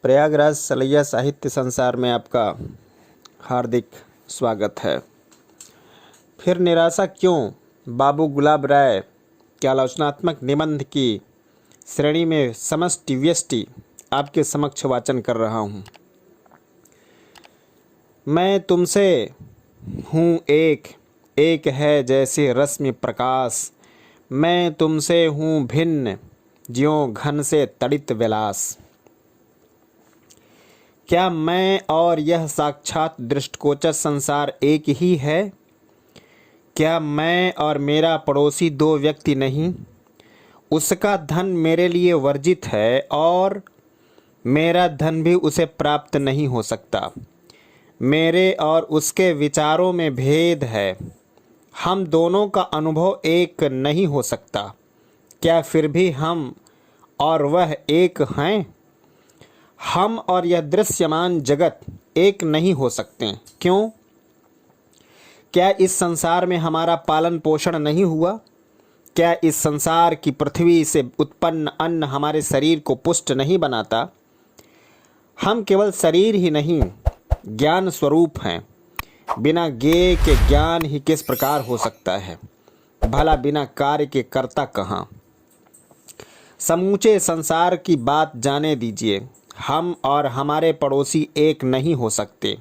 प्रयागराज सलैया साहित्य संसार में आपका हार्दिक स्वागत है। फिर निराशा क्यों, बाबू गुलाब राय के आलोचनात्मक निबंध की श्रेणी में समष्टि व्यष्टि आपके समक्ष वाचन कर रहा हूँ। मैं तुमसे हूँ एक, एक है जैसे रश्मि प्रकाश। मैं तुमसे हूँ भिन्न, ज्यों घन से तड़ित विलास। क्या मैं और यह साक्षात दृष्टिगोचर संसार एक ही है? क्या मैं और मेरा पड़ोसी दो व्यक्ति नहीं? उसका धन मेरे लिए वर्जित है और मेरा धन भी उसे प्राप्त नहीं हो सकता। मेरे और उसके विचारों में भेद है। हम दोनों का अनुभव एक नहीं हो सकता। क्या फिर भी हम और वह एक हैं? हम और यह दृश्यमान जगत एक नहीं हो सकते। क्यों? क्या इस संसार में हमारा पालन पोषण नहीं हुआ? क्या इस संसार की पृथ्वी से उत्पन्न अन्न हमारे शरीर को पुष्ट नहीं बनाता? हम केवल शरीर ही नहीं, ज्ञान स्वरूप हैं। बिना ज्ञेय के ज्ञान ही किस प्रकार हो सकता है? भला बिना कार्य के कर्ता कहाँ? समूचे संसार की बात जाने दीजिए। हम और हमारे पड़ोसी एक नहीं हो सकते।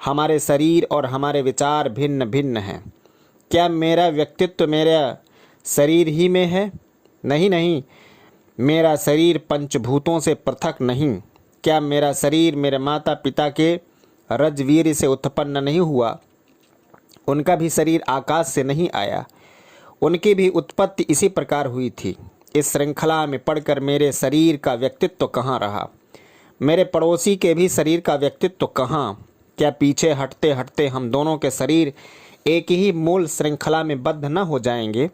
हमारे शरीर और हमारे विचार भिन्न भिन्न हैं। क्या मेरा व्यक्तित्व मेरा शरीर ही में है? नहीं नहीं, मेरा शरीर पंचभूतों से पृथक नहीं। क्या मेरा शरीर मेरे माता पिता के रजवीर से उत्पन्न नहीं हुआ? उनका भी शरीर आकाश से नहीं आया। उनकी भी उत्पत्ति इसी प्रकार हुई थी। इस श्रृंखला में पढ़कर मेरे शरीर का व्यक्तित्व कहाँ रहा? मेरे पड़ोसी के भी शरीर का व्यक्तित्व कहाँ? क्या पीछे हटते हटते हम दोनों के शरीर एक ही मूल श्रृंखला में बद्ध न हो जाएंगे?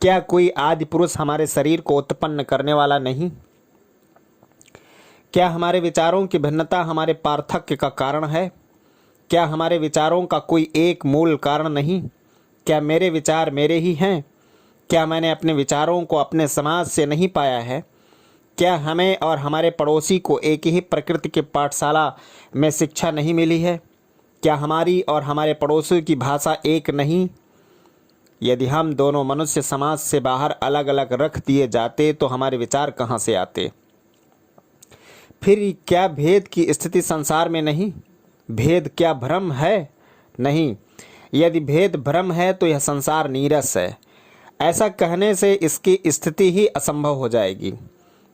क्या कोई आदि पुरुष हमारे शरीर को उत्पन्न करने वाला नहीं? क्या हमारे विचारों की भिन्नता हमारे पार्थक्य का कारण है? क्या हमारे विचारों का कोई एक मूल कारण नहीं? क्या मेरे विचार मेरे ही हैं? क्या मैंने अपने विचारों को अपने समाज से नहीं पाया है? क्या हमें और हमारे पड़ोसी को एक ही प्रकृति के पाठशाला में शिक्षा नहीं मिली है? क्या हमारी और हमारे पड़ोसी की भाषा एक नहीं? यदि हम दोनों मनुष्य समाज से बाहर अलग अलग रख दिए जाते तो हमारे विचार कहाँ से आते? फिर क्या भेद की स्थिति संसार में नहीं? भेद क्या भ्रम है? नहीं। यदि भेद भ्रम है तो यह संसार नीरस है। ऐसा कहने से इसकी स्थिति ही असंभव हो जाएगी।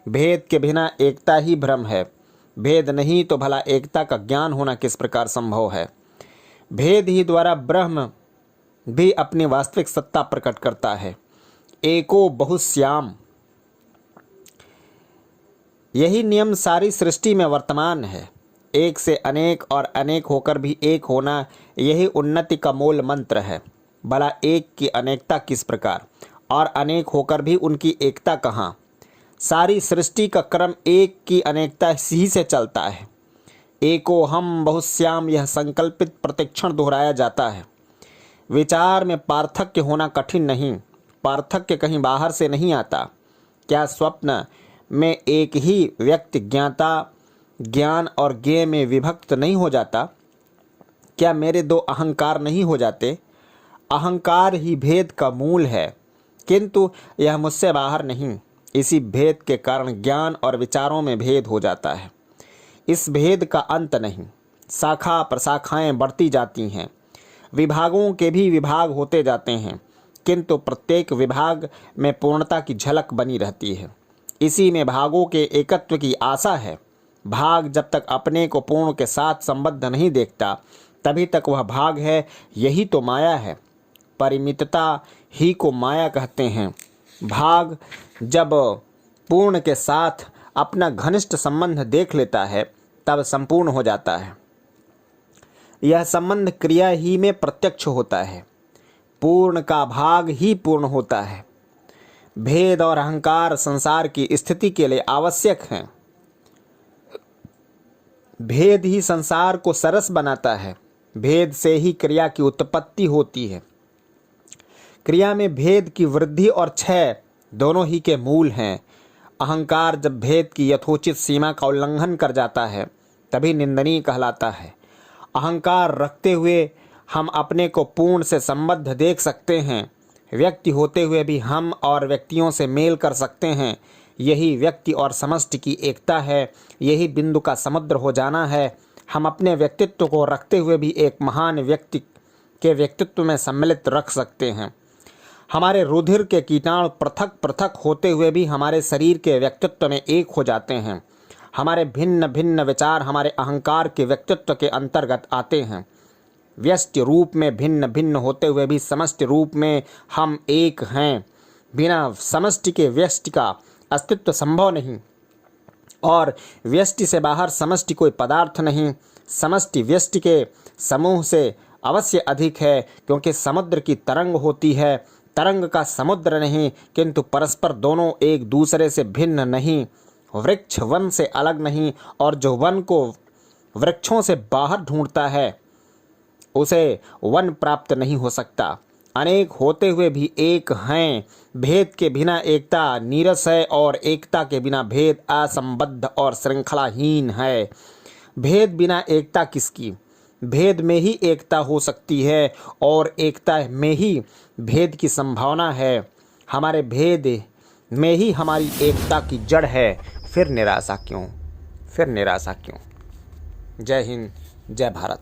भेद के बिना एकता ही भ्रम है। भेद नहीं तो भला एकता का ज्ञान होना किस प्रकार संभव है? भेद ही द्वारा ब्रह्म भी अपनी वास्तविक सत्ता प्रकट करता है। एको बहुश्याम, यही नियम सारी सृष्टि में वर्तमान है। एक से अनेक और अनेक होकर भी एक होना, यही उन्नति का मूल मंत्र है। भला एक की अनेकता किस प्रकार और अनेक होकर भी उनकी एकता कहाँ? सारी सृष्टि का क्रम एक की अनेकता ही से चलता है। एको हम बहुश्याम यह संकल्पित प्रतिक्षण दोहराया जाता है। विचार में पार्थक्य होना कठिन नहीं। पार्थक्य कहीं बाहर से नहीं आता। क्या स्वप्न में एक ही व्यक्ति ज्ञाता, ज्ञान और ज्ञेय में विभक्त नहीं हो जाता? क्या मेरे दो अहंकार नहीं हो जाते? अहंकार ही भेद का मूल है, किंतु यह मुझसे बाहर नहीं। इसी भेद के कारण ज्ञान और विचारों में भेद हो जाता है। इस भेद का अंत नहीं। शाखा प्रशाखाएं बढ़ती जाती हैं। विभागों के भी विभाग होते जाते हैं, किंतु प्रत्येक विभाग में पूर्णता की झलक बनी रहती है। इसी में भागों के एकत्व की आशा है। भाग जब तक अपने को पूर्ण के साथ संबद्ध नहीं देखता, तभी तक वह भाग है। यही तो माया है। परिमितता ही को माया कहते हैं। भाग जब पूर्ण के साथ अपना घनिष्ठ संबंध देख लेता है, तब संपूर्ण हो जाता है। यह संबंध क्रिया ही में प्रत्यक्ष होता है। पूर्ण का भाग ही पूर्ण होता है। भेद और अहंकार संसार की स्थिति के लिए आवश्यक हैं। भेद ही संसार को सरस बनाता है। भेद से ही क्रिया की उत्पत्ति होती है। क्रिया में भेद की वृद्धि और क्षय दोनों ही के मूल हैं। अहंकार जब भेद की यथोचित सीमा का उल्लंघन कर जाता है तभी निंदनीय कहलाता है। अहंकार रखते हुए हम अपने को पूर्ण से संबद्ध देख सकते हैं। व्यक्ति होते हुए भी हम और व्यक्तियों से मेल कर सकते हैं। यही व्यक्ति और समष्टि की एकता है। यही बिंदु का समुद्र हो जाना है। हम अपने व्यक्तित्व को रखते हुए भी एक महान व्यक्ति के व्यक्तित्व में सम्मिलित रख सकते हैं। हमारे रुधिर के कीटाणु पृथक पृथक होते हुए भी हमारे शरीर के व्यक्तित्व में एक हो जाते हैं। हमारे भिन्न भिन्न विचार हमारे अहंकार के व्यक्तित्व के अंतर्गत आते हैं। व्यष्टि रूप में भिन्न भिन्न होते हुए भी समष्टि रूप में हम एक हैं। बिना समष्टि के व्यष्टि का अस्तित्व संभव नहीं और व्यष्टि से बाहर समष्टि कोई पदार्थ नहीं। समष्टि व्यष्टि के समूह से अवश्य अधिक है, क्योंकि समुद्र की तरंग होती है। तरंग का समुद्र नहीं, किंतु परस्पर दोनों एक दूसरे से भिन्न नहीं। वृक्ष वन से अलग नहीं, और जो वन को वृक्षों से बाहर ढूंढता है उसे वन प्राप्त नहीं हो सकता। अनेक होते हुए भी एक हैं। भेद के बिना एकता नीरस है और एकता के बिना भेद असंबद्ध और श्रृंखलाहीन है। भेद बिना एकता किसकी? भेद में ही एकता हो सकती है और एकता में ही भेद की संभावना है। हमारे भेद में ही हमारी एकता की जड़ है। फिर निराशा क्यों? जय हिंद, जय भारत।